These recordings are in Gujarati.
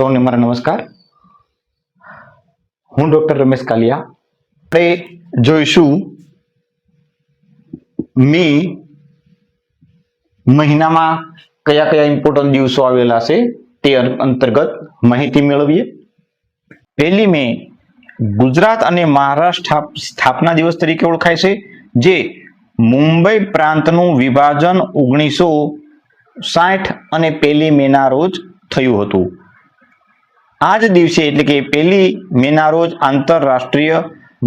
સૌને મારા નમસ્કાર. હું ડોક્ટર રમેશ કાલિયા. આપણે જોઈશું મે મહિનામાં કયા કયા ઇમ્પોર્ટન્ટ દિવસો આવેલા છે તે અંતર્ગત માહિતી મેળવીએ. 1 મે ગુજરાત અને મહારાષ્ટ્ર સ્થાપના દિવસ તરીકે ઓળખાય છે, જે મુંબઈ પ્રાંતનું વિભાજન 1960 અને 1 મેના રોજ થયું હતું. આ જ દિવસે એટલે કે 1 મેના રોજ આંતરરાષ્ટ્રીય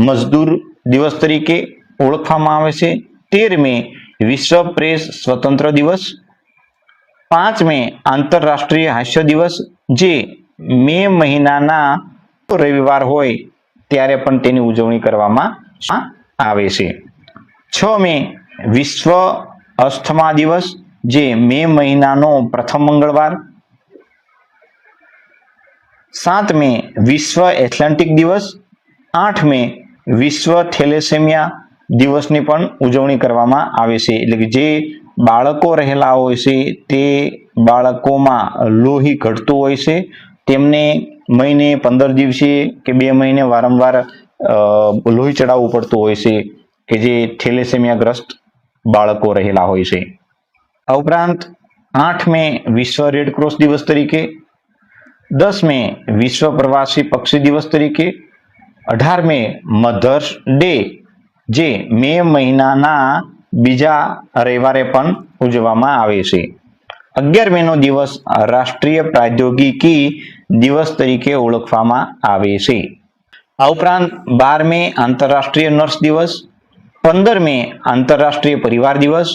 મજદૂર દિવસ તરીકે ઓળખવામાં આવે છે. 13 મે વિશ્વ પ્રેસ સ્વતંત્ર દિવસ. 5 મે આંતરરાષ્ટ્રીય હાસ્ય દિવસ, જે મે મહિનાના રવિવાર હોય ત્યારે પણ તેની ઉજવણી કરવામાં આવે છે. 6 મે વિશ્વ અસ્થમા દિવસ, જે મે મહિનાનો પ્રથમ મંગળવાર. 7 મે વિશ્વ એથ્લેટિક દિવસ. 8 મે વિશ્વ થેલેસેમિયા દિવસની પણ ઉજવણી કરવામાં આવે છે. એટલે કે જે બાળકો રહેલા હોય છે તે બાળકોમાં લોહી ઘટતું હોય છે, તેમને મહિને 15 દિવસે કે 2 મહિને વારંવાર લોહી ચડાવવું પડતું હોય છે, કે જે થેલેસેમિયા ગ્રસ્ત બાળકો રહેલા હોય છે. આ ઉપરાંત 8 મે વિશ્વ રેડ ક્રોસ દિવસ તરીકે, 10 મે વિશ્વ પ્રવાસી પક્ષી દિવસ તરીકે, 18 મે મધર્સ ડે, જે મે મહિનાના બીજા રવિવારે પણ ઉજવવામાં આવે છે. 11 મેનો દિવસ રાષ્ટ્રીય પ્રૌદ્યોગિકી દિવસ તરીકે ઓળખવામાં આવે છે. આ ઉપરાંત 12 મે આંતરરાષ્ટ્રીય નર્સ દિવસ, 15 મે આંતરરાષ્ટ્રીય પરિવાર દિવસ,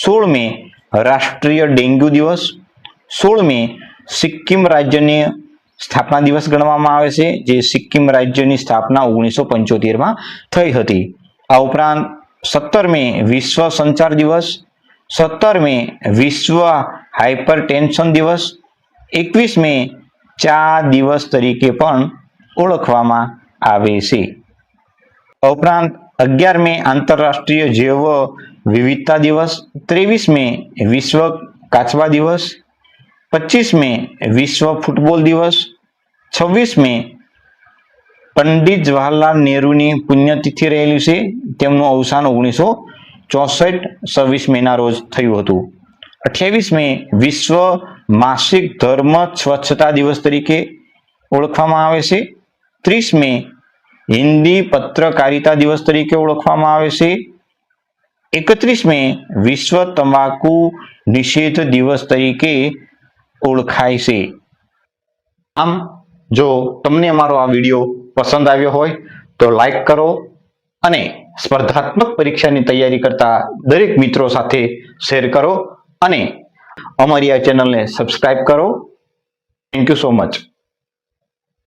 16 મે રાષ્ટ્રીય ડેન્ગ્યુ દિવસ, 16 મે સિક્કિમ રાજ્યની સ્થાપના દિવસ ગણવામાં આવે છે, જે સિક્કિમ રાજ્યની સ્થાપના 1975માં થઈ હતી. આ ઉપરાંત 17 મે વિશ્વ સંચાર દિવસ, 17 મે વિશ્વ હાઇપરટેન્શન દિવસ, 21 મે ચા દિવસ તરીકે પણ ઓળખવામાં આવે છે. આ ઉપરાંત 11 મે આંતરરાષ્ટ્રીય જૈવ વિવિધતા દિવસ, 23 મે વિશ્વ કાચબા દિવસ, 25 મે વિશ્વ ફૂટબોલ દિવસ, 26 મે પંડિત જવાહરલાલ નહેરુની પુણ્યતિથિ રહેલી છે, તેમનું અવસાન 1964 26 મેના રોજ થયું હતું. 28 મે વિશ્વ માસિક ધર્મ સ્વચ્છતા દિવસ તરીકે ઓળખવામાં આવે છે. 30 મે હિન્દી પત્રકારિતા દિવસ તરીકે ઓળખવામાં આવે છે. 31 મે વિશ્વ તમાકુ નિષેધ દિવસ તરીકે ઓળખાય છે. આમ, જો તમને અમારો આ વિડીયો પસંદ આવ્યો હોય તો લાઈક કરો અને સ્પર્ધાત્મક પરીક્ષાની તૈયારી કરતા દરેક મિત્રો સાથે શેર કરો અને અમારી આ ચેનલને સબસ્ક્રાઇબ કરો. Thank you so much.